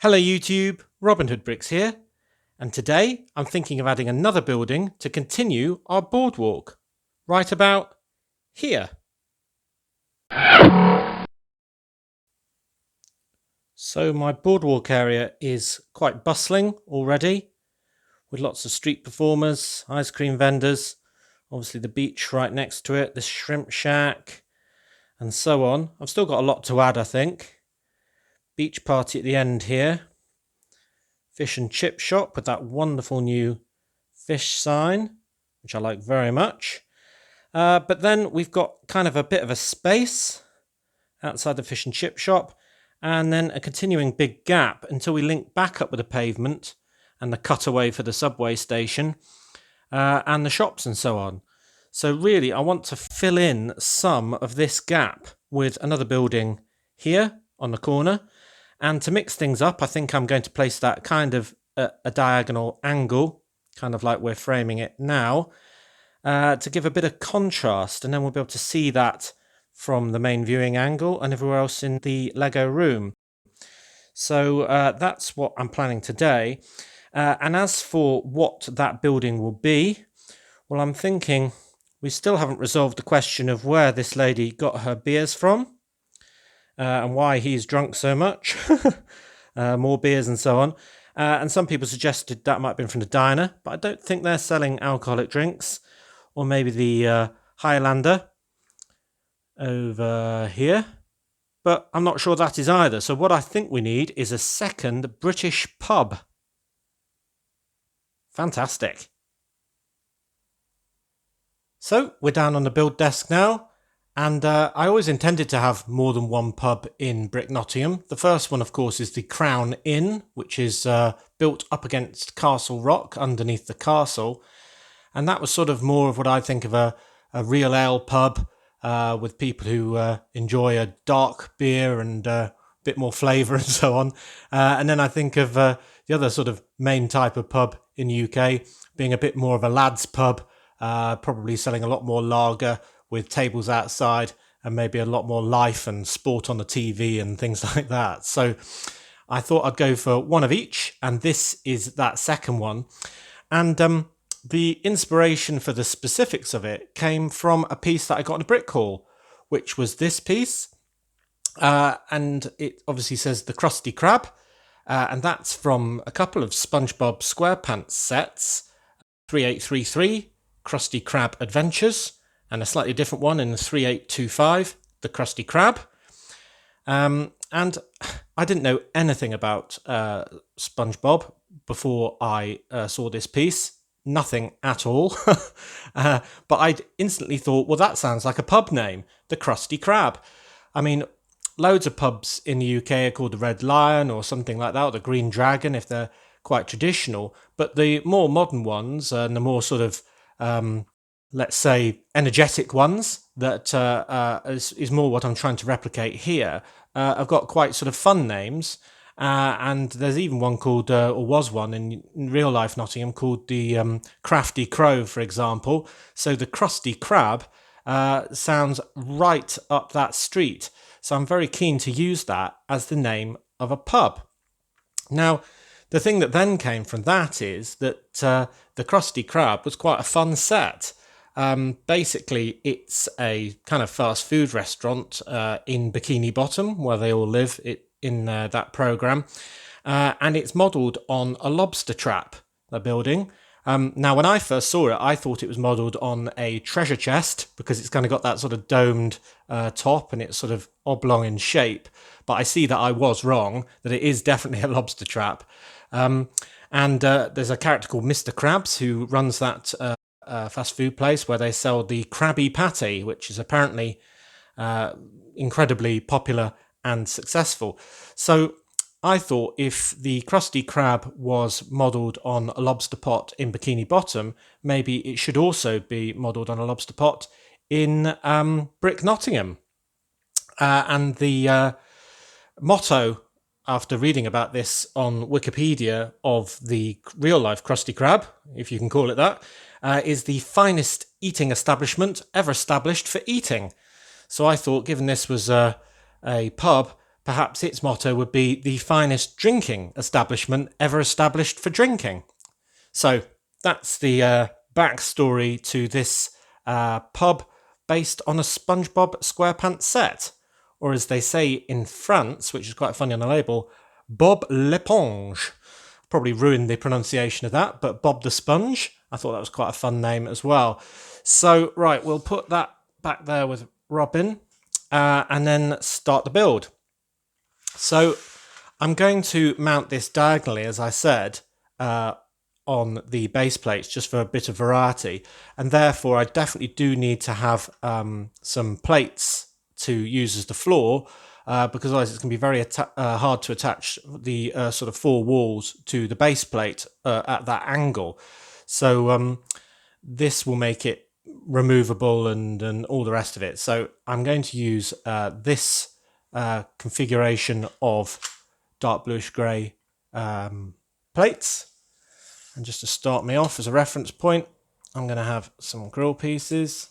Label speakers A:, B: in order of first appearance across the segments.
A: Hello YouTube, Robin Hood Bricks here, and today I'm thinking of adding another building to continue our boardwalk, right about here. So my boardwalk area is quite bustling already, with lots of street performers, ice cream vendors, obviously the beach right next to it, the shrimp shack, and so on. I've still got a lot to add, I think. Beach party at the end here. Fish and chip shop with that wonderful new fish sign, which I like very much. But then we've got kind of a bit of a space outside the fish and chip shop, and then a continuing big gap until we link back up with the pavement and the cutaway for the subway station and the shops and so on. So really, I want to fill in some of this gap with another building here on the corner. And to mix things up, I think I'm going to place that kind of a diagonal angle, kind of like we're framing it now, to give a bit of contrast. And then we'll be able to see that from the main viewing angle and everywhere else in the Lego room. So that's what I'm planning today. And as for what that building will be, well, I'm thinking we still haven't resolved the question of where this lady got her beers from. And why he's drunk so much, more beers and so on. And some people suggested that might have been from the diner, but I don't think they're selling alcoholic drinks. Or maybe the Highlander over here. But I'm not sure that is either. So what I think we need is a second British pub. Fantastic. So we're down on the build desk now. And I always intended to have more than one pub in Brick Nottingham. The first one, of course, is the Crown Inn, which is built up against Castle Rock underneath the castle. And that was sort of more of what I think of a real ale pub with people who enjoy a dark beer and a bit more flavour and so on. And then I think of the other sort of main type of pub in the UK being a bit more of a lads pub, probably selling a lot more lager, with tables outside and maybe a lot more life and sport on the TV and things like that. So I thought I'd go for one of each, and this is that second one. And the inspiration for the specifics of it came from a piece that I got in a brick hall, which was this piece. And it obviously says the Krusty Krab, and that's from a couple of SpongeBob SquarePants sets, 3833, Krusty Krab Adventures, and a slightly different one in the 3825, the Krusty Krab. And I didn't know anything about SpongeBob before I saw this piece. Nothing at all. But I instantly thought, well, that sounds like a pub name, the Krusty Krab. I mean, loads of pubs in the UK are called the Red Lion or something like that, or the Green Dragon if they're quite traditional. But the more modern ones and the more sort of let's say, energetic ones that is more what I'm trying to replicate here. I've got quite sort of fun names, and there's even one called, or was one in real life Nottingham, called the Crafty Crow, for example. So the Krusty Krab sounds right up that street. So I'm very keen to use that as the name of a pub. Now, the thing that then came from that is that the Krusty Krab was quite a fun set. Basically, it's a kind of fast food restaurant in Bikini Bottom, where they all live in that programme. And it's modelled on a lobster trap, the building. Now, when I first saw it, I thought it was modelled on a treasure chest because it's kind of got that sort of domed top and it's sort of oblong in shape. But I see that I was wrong, that it is definitely a lobster trap. And there's a character called Mr. Krabs who runs that fast food place where they sell the Krabby Patty, which is apparently incredibly popular and successful. So I thought if the Krusty Krab was modelled on a lobster pot in Bikini Bottom, maybe it should also be modelled on a lobster pot in Brick Nottingham. And the motto, after reading about this on Wikipedia, of the real-life Krusty Krab, if you can call it that, is the finest eating establishment ever established for eating. So I thought, given this was a pub, perhaps its motto would be the finest drinking establishment ever established for drinking. So that's the backstory to this pub based on a SpongeBob SquarePants set. Or as they say in France, which is quite funny on the label, Bob l'Éponge. Probably ruined the pronunciation of that, but Bob the Sponge. I thought that was quite a fun name as well. So, right, we'll put that back there with Robin and then start the build. So I'm going to mount this diagonally, as I said, on the base plates just for a bit of variety. And therefore, I definitely do need to have some plates to use as the floor, because otherwise it's going to be very hard to attach the sort of four walls to the base plate at that angle. So this will make it removable and all the rest of it. So I'm going to use this configuration of dark bluish grey plates. And just to start me off as a reference point, I'm going to have some grill pieces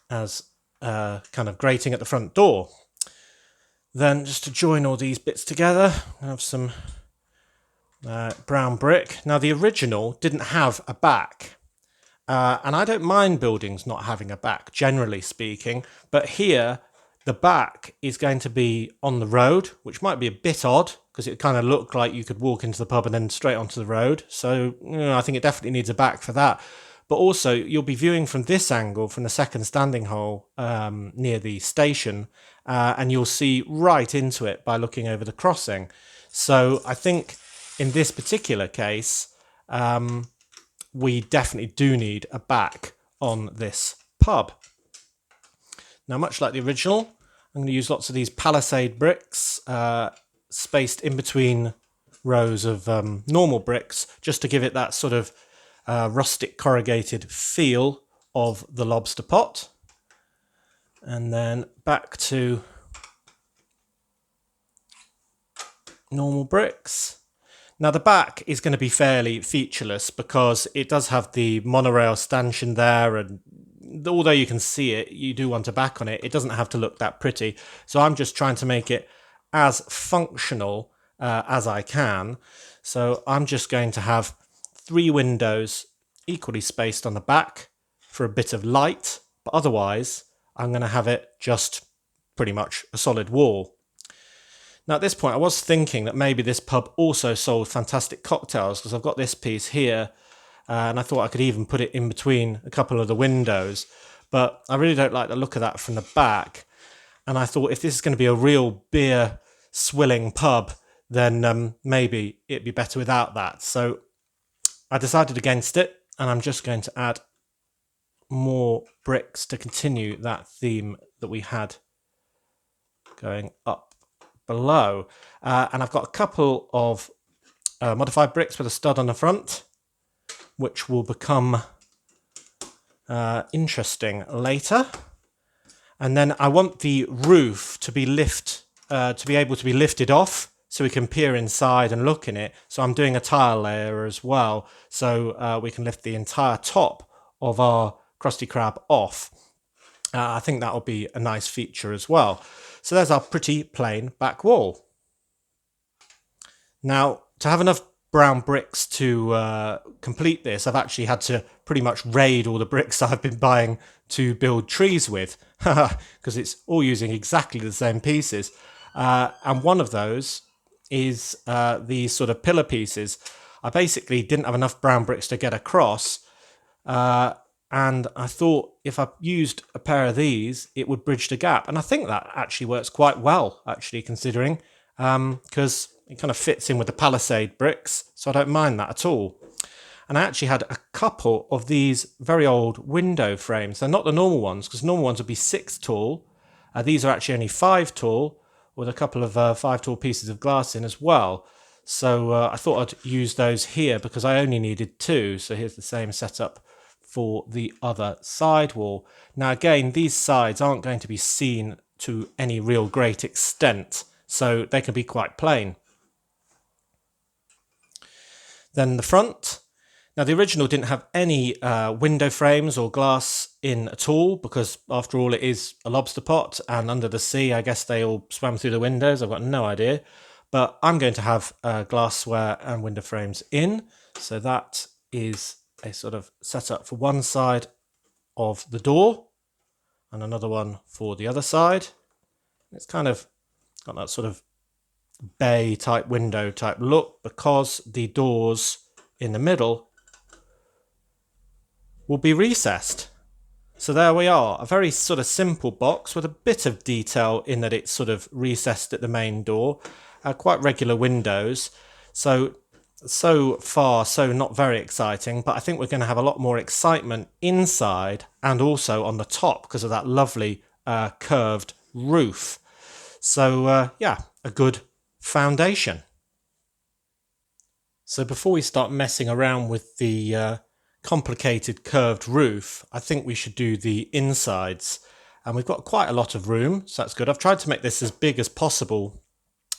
A: as kind of grating at the front door. Then just to join all these bits together, I have some brown brick. Now the original didn't have a back, and I don't mind buildings not having a back, generally speaking, but here the back is going to be on the road, which might be a bit odd because it kind of looked like you could walk into the pub and then straight onto the road. So I think it definitely needs a back for that. But also, you'll be viewing from this angle, from the second standing hole near the station, and you'll see right into it by looking over the crossing. So I think in this particular case, we definitely do need a back on this pub. Now, much like the original, I'm going to use lots of these palisade bricks spaced in between rows of normal bricks, just to give it that sort of rustic corrugated feel of the lobster pot. And then back to normal bricks. Now the back is going to be fairly featureless because it does have the monorail stanchion there, and although you can see it, you do want a back on it. It doesn't have to look that pretty. So I'm just trying to make it as functional as I can. So I'm just going to have 3 windows equally spaced on the back for a bit of light, but otherwise I'm going to have it just pretty much a solid wall. Now at this point I was thinking that maybe this pub also sold fantastic cocktails, because I've got this piece here and I thought I could even put it in between a couple of the windows, but I really don't like the look of that from the back. And I thought if this is going to be a real beer swilling pub, then maybe it'd be better without that. So I decided against it, and I'm just going to add more bricks to continue that theme that we had going up below. And I've got a couple of modified bricks with a stud on the front, which will become interesting later. And then I want the roof to be able to be lifted off, so we can peer inside and look in it. So I'm doing a tile layer as well, so we can lift the entire top of our Krusty Krab off. I think that will be a nice feature as well. So there's our pretty plain back wall. Now, to have enough brown bricks to complete this, I've actually had to pretty much raid all the bricks I've been buying to build trees with, because it's all using exactly the same pieces. And one of those is these sort of pillar pieces. I basically didn't have enough brown bricks to get across, and I thought if I used a pair of these, it would bridge the gap. And I think that actually works quite well, actually, considering, because it kind of fits in with the palisade bricks, so I don't mind that at all. And I actually had a couple of these very old window frames. They're not the normal ones, because normal ones would be 6 tall. These are actually only 5 tall, with a couple of 5 tall pieces of glass in as well. So I thought I'd use those here because I only needed 2. So here's the same setup for the other side wall. Now again, these sides aren't going to be seen to any real great extent, so they can be quite plain. Then the front. Now, the original didn't have any window frames or glass in at all, because after all, it is a lobster pot, and under the sea, I guess they all swam through the windows. I've got no idea. But I'm going to have glassware and window frames in. So that is a sort of setup for one side of the door and another one for the other side. It's kind of got that sort of bay type window type look, because the doors in the middle will be recessed. So there we are, a very sort of simple box with a bit of detail in that it's sort of recessed at the main door, quite regular windows. So far, so not very exciting, but I think we're going to have a lot more excitement inside and also on the top because of that lovely curved roof. So yeah, a good foundation. So before we start messing around with the complicated curved roof, I think we should do the insides. And we've got quite a lot of room, so that's good. I've tried to make this as big as possible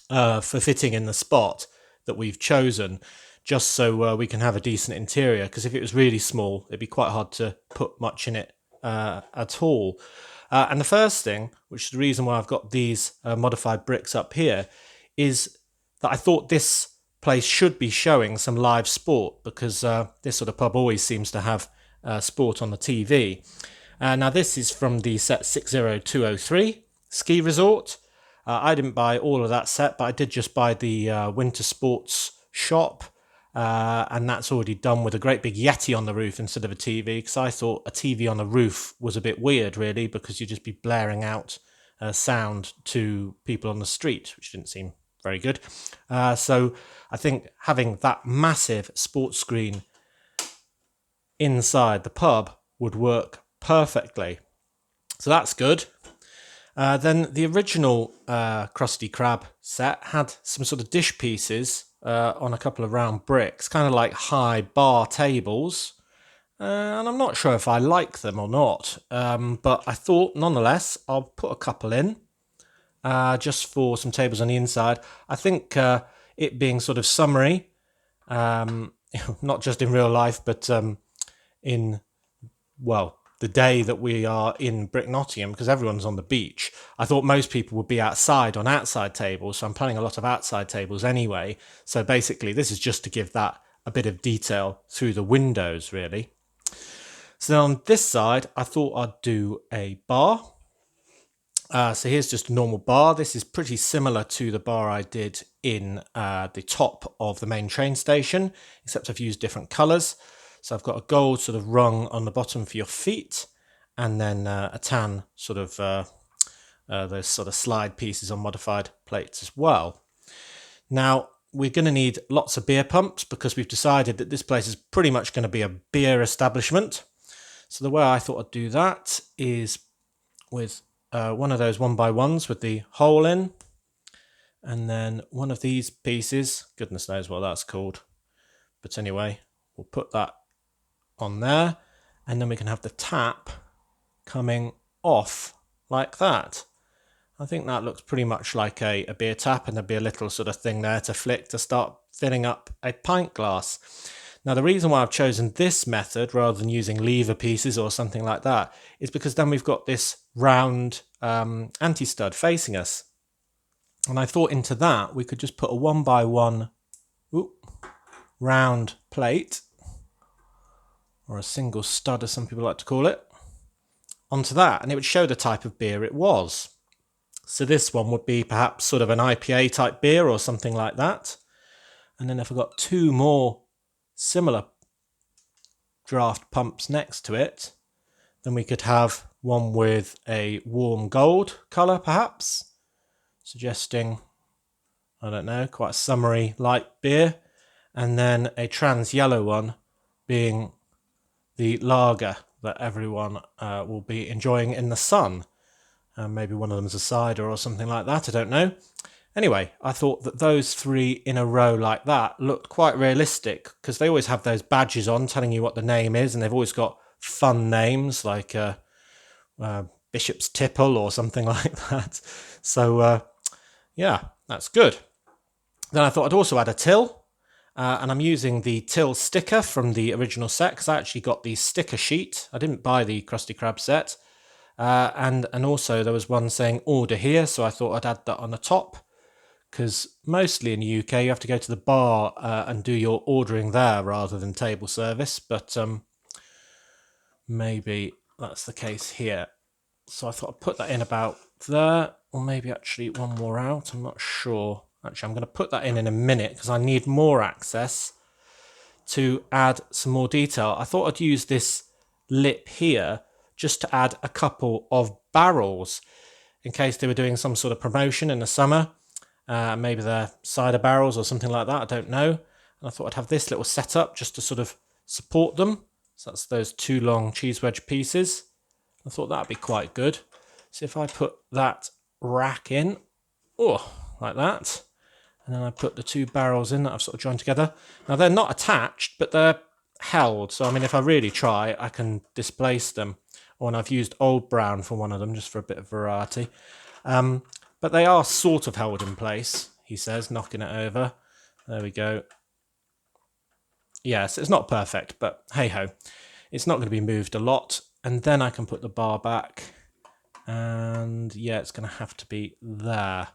A: for fitting in the spot that we've chosen, just so we can have a decent interior, because if it was really small, it'd be quite hard to put much in it at all. And the first thing, which is the reason why I've got these modified bricks up here, is that I thought this place should be showing some live sport, because this sort of pub always seems to have sport on the TV. Now this is from the set 60203 ski resort. I didn't buy all of that set, but I did just buy the winter sports shop, and that's already done with a great big Yeti on the roof instead of a TV, because I thought a TV on the roof was a bit weird really, because you'd just be blaring out sound to people on the street, which didn't seem very good. So I think having that massive sports screen inside the pub would work perfectly. So that's good. Then the original Krusty Krab set had some sort of dish pieces on a couple of round bricks, kind of like high bar tables. And I'm not sure if I like them or not, but I thought nonetheless I'll put a couple in. Just for some tables on the inside. I think it being sort of summery, not just in real life, but in, well, the day that we are in Brick Nottingham, because everyone's on the beach, I thought most people would be outside on outside tables, so I'm planning a lot of outside tables anyway. So basically this is just to give that a bit of detail through the windows, really. So then on this side, I thought I'd do a bar. So here's just a normal bar. This is pretty similar to the bar I did in the top of the main train station, except I've used different colours. So I've got a gold sort of rung on the bottom for your feet, and then a tan sort of those sort of slide pieces on modified plates as well. Now we're going to need lots of beer pumps, because we've decided that this place is pretty much going to be a beer establishment. So the way I thought I'd do that is with one of those 1x1s with the hole in, and then one of these pieces, goodness knows what that's called, but anyway, we'll put that on there, and then we can have the tap coming off like that. I think that looks pretty much like a beer tap, and there'll be a little sort of thing there to flick to start filling up a pint glass. Now the reason why I've chosen this method rather than using lever pieces or something like that is because then we've got this round anti-stud facing us, and I thought into that we could just put a 1x1 round plate, or a single stud as some people like to call it, onto that, and it would show the type of beer it was. So this one would be perhaps sort of an IPA type beer or something like that. And then if I've got two more similar draft pumps next to it, then we could have one with a warm gold colour perhaps, suggesting, I don't know, quite a summery light beer, and then a trans yellow one being the lager that everyone will be enjoying in the sun. Maybe one of them is a cider or something like that, I don't know. Anyway, I thought that those three in a row like that looked quite realistic, because they always have those badges on telling you what the name is, and they've always got fun names like Bishop's Tipple or something like that. So yeah, that's good. Then I thought I'd also add a till, And I'm using the till sticker from the original set because I actually got the sticker sheet. I didn't buy the Krusty Krab set. And also there was one saying order here, so I thought I'd add that on the top, because mostly in the UK you have to go to the bar and do your ordering there rather than table service, but maybe that's the case here. So I thought I'd put that in about there, or maybe actually one more out, I'm not sure. Actually, I'm going to put that in a minute because I need more access to add some more detail. I thought I'd use this lip here just to add a couple of barrels in case they were doing some sort of promotion in the summer. Maybe they're cider barrels or something like that, I don't know. And I thought I'd have this little setup just to sort of support them. So that's those two long cheese wedge pieces. I thought that'd be quite good. So if I put that rack in, like that, and then I put the two barrels in that I've sort of joined together. Now they're not attached, but they're held. So I mean, if I really try, I can displace them. Or, and I've used old brown for one of them just for a bit of variety. But they are sort of held in place, he says, knocking it over. There we go. Yes, it's not perfect, but hey-ho. It's not going to be moved a lot. And then I can put the bar back. And yeah, it's going to have to be there.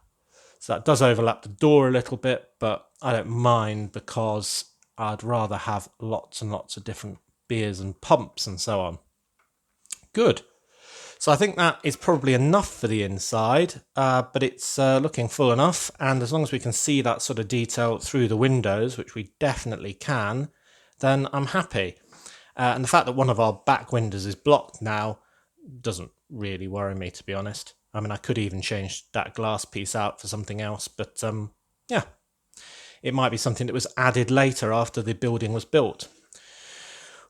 A: So that does overlap the door a little bit, but I don't mind because I'd rather have lots and lots of different beers and pumps and so on. Good. So I think that is probably enough for the inside, but it's looking full enough. And as long as we can see that sort of detail through the windows, which we definitely can, then I'm happy. And the fact that one of our back windows is blocked now doesn't really worry me, to be honest. I mean, I could even change that glass piece out for something else, but yeah, it might be something that was added later after the building was built.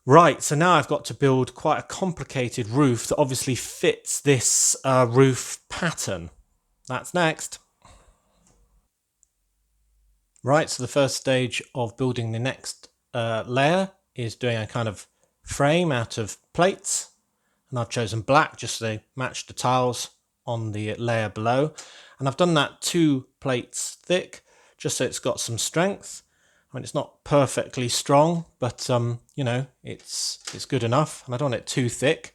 A: Right, so now I've got to build quite a complicated roof that obviously fits this roof pattern. That's next. Right, so the first stage of building the next layer is doing a kind of frame out of plates. And I've chosen black just so they match the tiles on the layer below. And I've done that 2 plates thick, just so it's got some strength. I mean, it's not perfectly strong, but you know, it's good enough, and I don't want it too thick.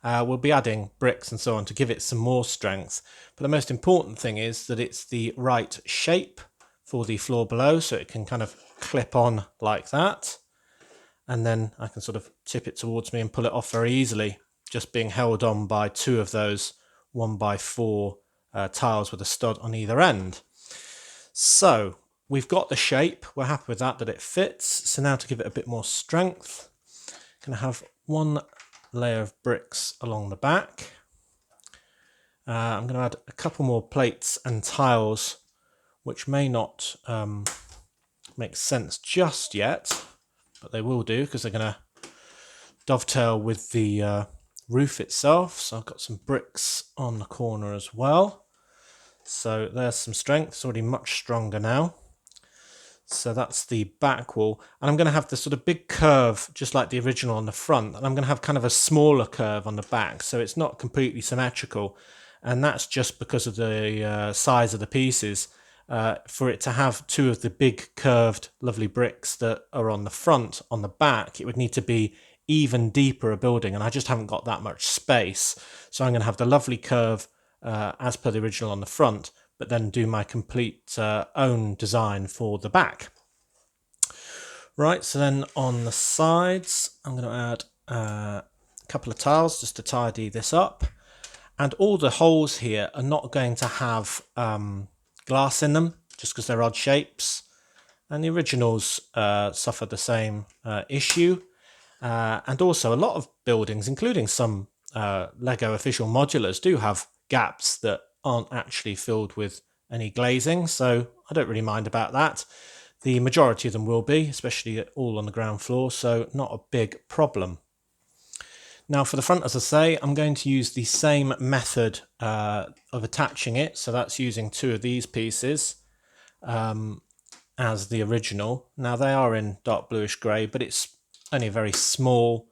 A: We'll be adding bricks and so on to give it some more strength. But the most important thing is that it's the right shape for the floor below, so it can kind of clip on like that. And then I can sort of tip it towards me and pull it off very easily, just being held on by 2 of those 1x4 tiles with a stud on either end. So we've got the shape, we're happy with that it fits. So now to give it a bit more strength, I'm going to have 1 layer of bricks along the back. I'm going to add a couple more plates and tiles, which may not make sense just yet, but they will do because they're going to dovetail with the roof itself. So I've got some bricks on the corner as well. So there's some strength. It's already much stronger now. So that's the back wall. And I'm going to have this sort of big curve, just like the original on the front. And I'm going to have kind of a smaller curve on the back. So it's not completely symmetrical. And that's just because of the size of the pieces. For it to have 2 of the big curved lovely bricks that are on the front, on the back, it would need to be even deeper a building, and I just haven't got that much space. So I'm going to have the lovely curve as per the original on the front, but then do my complete own design for the back. Right, so then on the sides, I'm going to add a couple of tiles just to tidy this up. And all the holes here are not going to have glass in them, just because they're odd shapes. And the originals suffer the same issue. And also a lot of buildings, including some Lego official modulars, do have gaps that aren't actually filled with any glazing, so I don't really mind about that. The majority of them will be, especially all on the ground floor, so not a big problem. Now for the front, as I say, I'm going to use the same method of attaching it, so that's using 2 of these pieces as the original. Now they are in dark bluish grey, but it's only a very small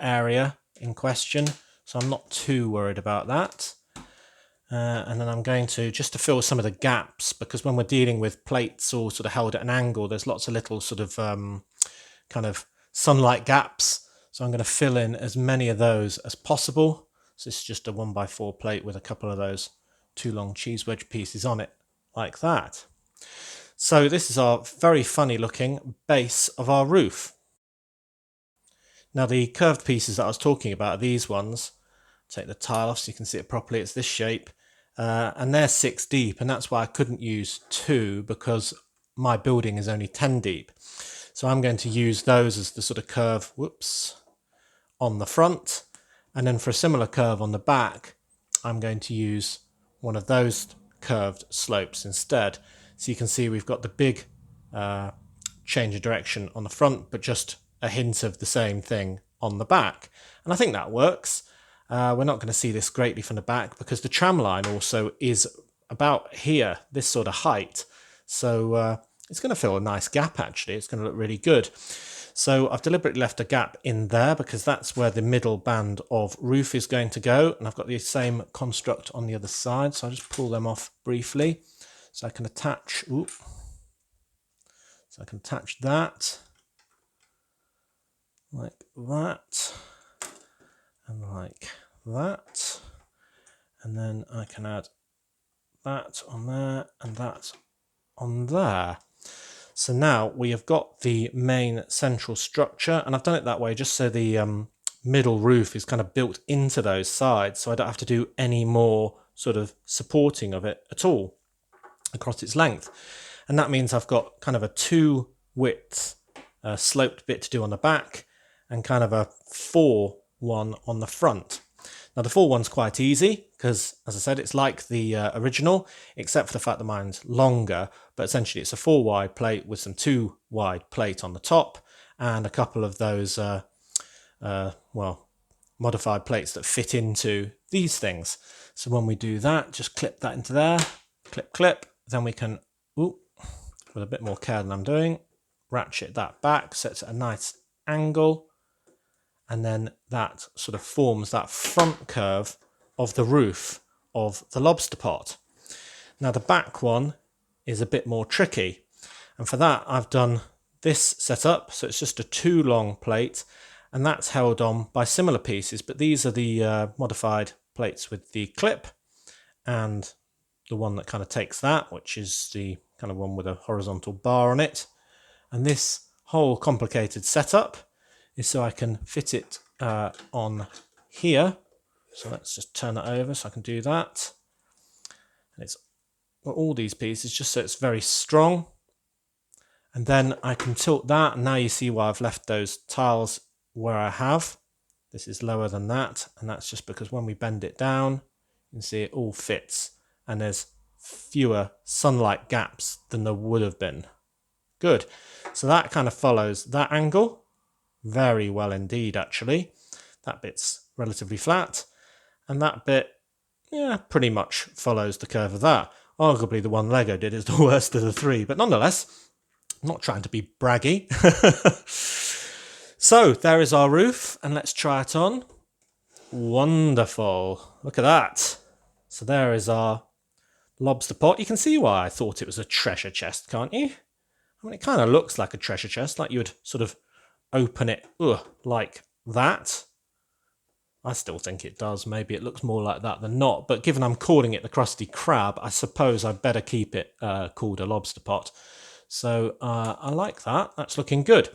A: area in question, so I'm not too worried about that. And then I'm going to, just to fill some of the gaps, because when we're dealing with plates all sort of held at an angle, there's lots of little sort of kind of sunlight gaps. So I'm going to fill in as many of those as possible. So this is just a 1x4 plate with a couple of those 2 long cheese wedge pieces on it, like that. So this is our very funny looking base of our roof. Now the curved pieces that I was talking about are these ones. Take the tile off so you can see it properly. It's this shape. And they're 6 deep, and that's why I couldn't use 2, because my building is only 10 deep. So I'm going to use those as the sort of curve, on the front. And then for a similar curve on the back, I'm going to use one of those curved slopes instead. So you can see we've got the big change of direction on the front, but just a hint of the same thing on the back. And I think that works. We're not going to see this greatly from the back because the tram line also is about here, this sort of height. So it's going to fill a nice gap actually. It's going to look really good. So I've deliberately left a gap in there because that's where the middle band of roof is going to go. And I've got the same construct on the other side. So I'll just pull them off briefly. So I can attach, so I can attach that like that and like that. And then I can add that on there and that on there. So now we have got the main central structure, and I've done it that way just so the middle roof is kind of built into those sides, so I don't have to do any more sort of supporting of it at all across its length. And that means I've got kind of a 2 width sloped bit to do on the back and kind of a 4 one on the front. Now the 4 one's quite easy because, as I said, it's like the original, except for the fact that mine's longer, but essentially it's a 4 wide plate with some 2 wide plate on the top and a couple of those, modified plates that fit into these things. So when we do that, just clip that into there, clip, clip, then we can, with a bit more care than I'm doing, ratchet that back, sets it at a nice angle, and then that sort of forms that front curve of the roof of the lobster pot. Now the back one is a bit more tricky, and for that I've done this setup. So it's just a 2 long plate, and that's held on by similar pieces, but these are the modified plates with the clip, and the one that kind of takes that, which is the kind of one with a horizontal bar on it. And this whole complicated setup is so I can fit it on here. So let's just turn that over so I can do that. And it's got all these pieces just so it's very strong. And then I can tilt that, and now you see why I've left those tiles where I have. This is lower than that, and that's just because when we bend it down, you can see it all fits, and there's fewer sunlight gaps than there would have been. Good. So that kind of follows that angle very well indeed, actually. That bit's relatively flat, and that bit, pretty much follows the curve of that. Arguably the one Lego did is the worst of the 3, but nonetheless, I'm not trying to be braggy. So there is our roof, and let's try it on. Wonderful. Look at that. So there is our lobster pot. You can see why I thought it was a treasure chest, can't you? I mean, it kind of looks like a treasure chest, like you would sort of open it like that. I still think it does. Maybe it looks more like that than not. But given I'm calling it the Krusty Krab, I suppose I'd better keep it called a lobster pot. So I like that. That's looking good.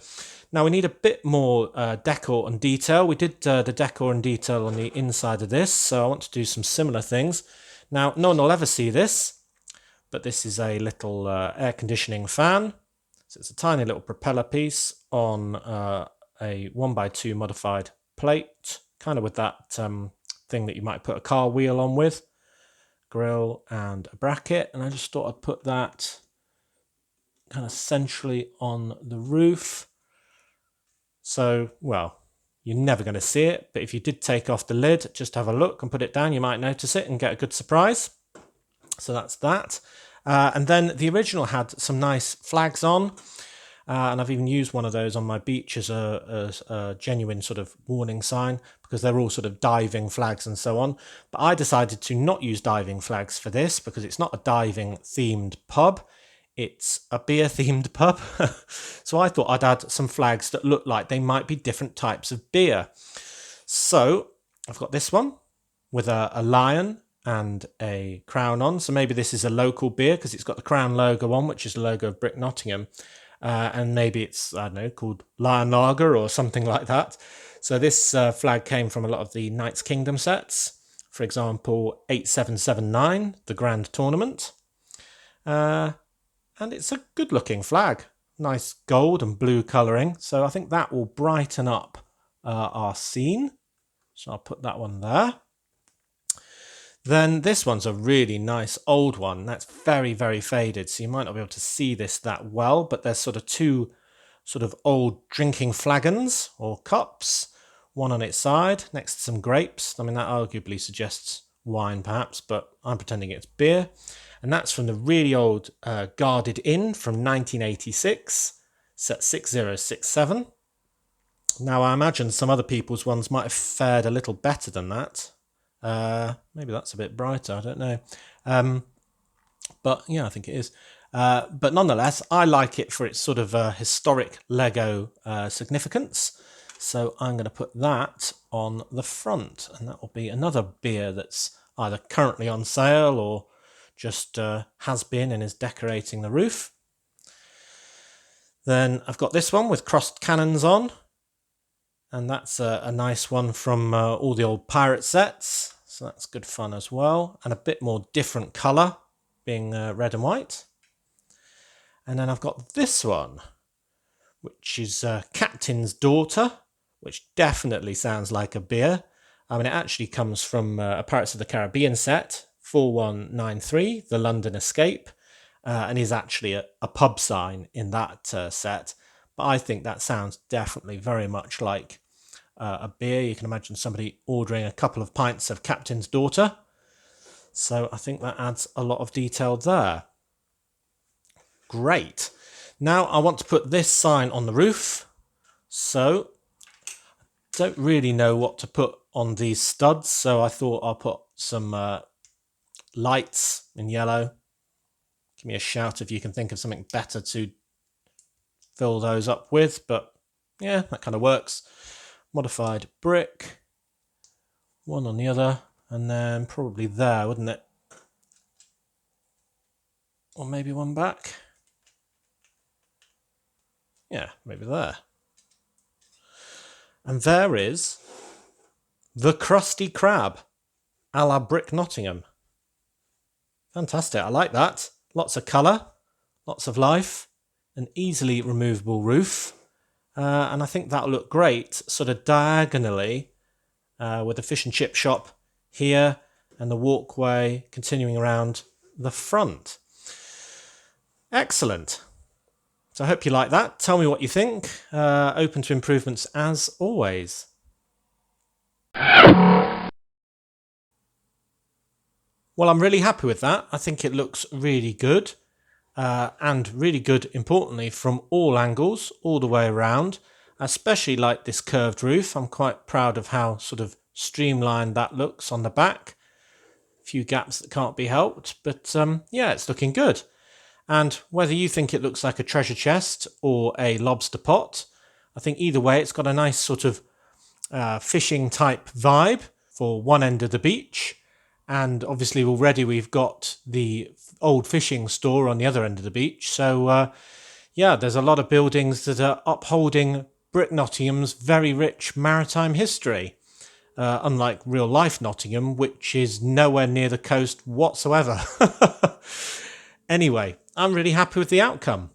A: Now we need a bit more decor and detail. We did the decor and detail on the inside of this, so I want to do some similar things. Now, no one will ever see this, but this is a little air conditioning fan. So it's a tiny little propeller piece on a 1x2 modified plate, kind of with that thing that you might put a car wheel on with, grill and a bracket. And I just thought I'd put that kind of centrally on the roof. So, well, you're never going to see it, but if you did take off the lid, just have a look and put it down, you might notice it and get a good surprise. So that's that. And then the original had some nice flags on. And I've even used one of those on my beach as a genuine sort of warning sign, because they're all sort of diving flags and so on. But I decided to not use diving flags for this because it's not a diving themed pub. It's a beer themed pub. So I thought I'd add some flags that look like they might be different types of beer. So I've got this one with a lion and a crown on. So maybe this is a local beer because it's got the crown logo on, which is the logo of Brick Nottingham. And maybe it's, I don't know, called Lion Lager or something like that. So this flag came from a lot of the Knights Kingdom sets. For example, 8779, the Grand Tournament. And it's a good looking flag. Nice gold and blue colouring. So I think that will brighten up our scene. So I'll put that one there. Then this one's a really nice old one. That's very, very faded. So you might not be able to see this that well, but there's sort of two sort of old drinking flagons or cups, one on its side next to some grapes. I mean, that arguably suggests wine perhaps, but I'm pretending it's beer. And that's from the really old Guarded Inn from 1986, set 6067. Now, I imagine some other people's ones might have fared a little better than that. Maybe that's a bit brighter, I don't know. But yeah, I think it is. But nonetheless, I like it for its sort of historic Lego significance. So I'm going to put that on the front, and that will be another beer that's either currently on sale or just has been and is decorating the roof. Then I've got this one with crossed cannons on. And that's a nice one from all the old pirate sets. So that's good fun as well. And a bit more different colour, being red and white. And then I've got this one, which is Captain's Daughter, which definitely sounds like a beer. I mean, it actually comes from a Pirates of the Caribbean set, 4193, the London Escape, and is actually a pub sign in that set. But I think that sounds definitely very much like a beer. You can imagine somebody ordering a couple of pints of Captain's Daughter. So I think that adds a lot of detail there. Great. Now I want to put this sign on the roof. So I don't really know what to put on these studs. So I thought I'll put some lights in yellow. Give me a shout if you can think of something better to fill those up with. But yeah, that kind of works. Modified brick, one on the other, and then probably there, wouldn't it? Or maybe one back. Yeah, maybe there. And there is the Krusty Krab, a la Brick Nottingham. Fantastic, I like that. Lots of colour, lots of life, an easily removable roof. And I think that'll look great sort of diagonally with the fish and chip shop here and the walkway continuing around the front. Excellent. So I hope you like that. Tell me what you think. Open to improvements as always. Well, I'm really happy with that. I think it looks really good. And really good, importantly, from all angles, all the way around. I especially like this curved roof. I'm quite proud of how sort of streamlined that looks on the back. A few gaps that can't be helped, but yeah, it's looking good. And whether you think it looks like a treasure chest or a lobster pot, I think either way it's got a nice sort of fishing type vibe for one end of the beach. And obviously already we've got the old fishing store on the other end of the beach. So yeah, there's a lot of buildings that are upholding Brick Nottingham's very rich maritime history. Unlike real life Nottingham, which is nowhere near the coast whatsoever. Anyway, I'm really happy with the outcome.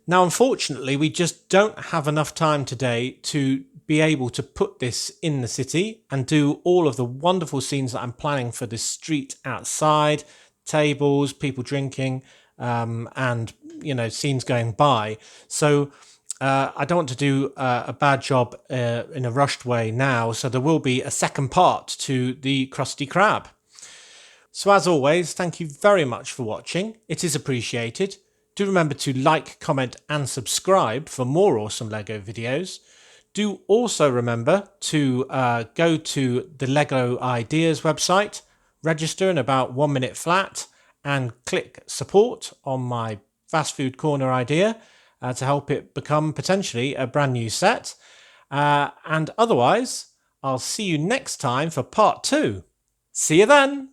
A: Now, unfortunately, we just don't have enough time today to be able to put this in the city and do all of the wonderful scenes that I'm planning for the street outside, tables, people drinking, and, you know, scenes going by. So I don't want to do a bad job in a rushed way now. So there will be a second part to the Krusty Krab. So as always, thank you very much for watching. It is appreciated. Do remember to like, comment and subscribe for more awesome LEGO videos. Do also remember to go to the LEGO Ideas website, register in about 1 minute flat, and click support on my fast food corner idea to help it become potentially a brand new set. And otherwise, I'll see you next time for part 2. See you then!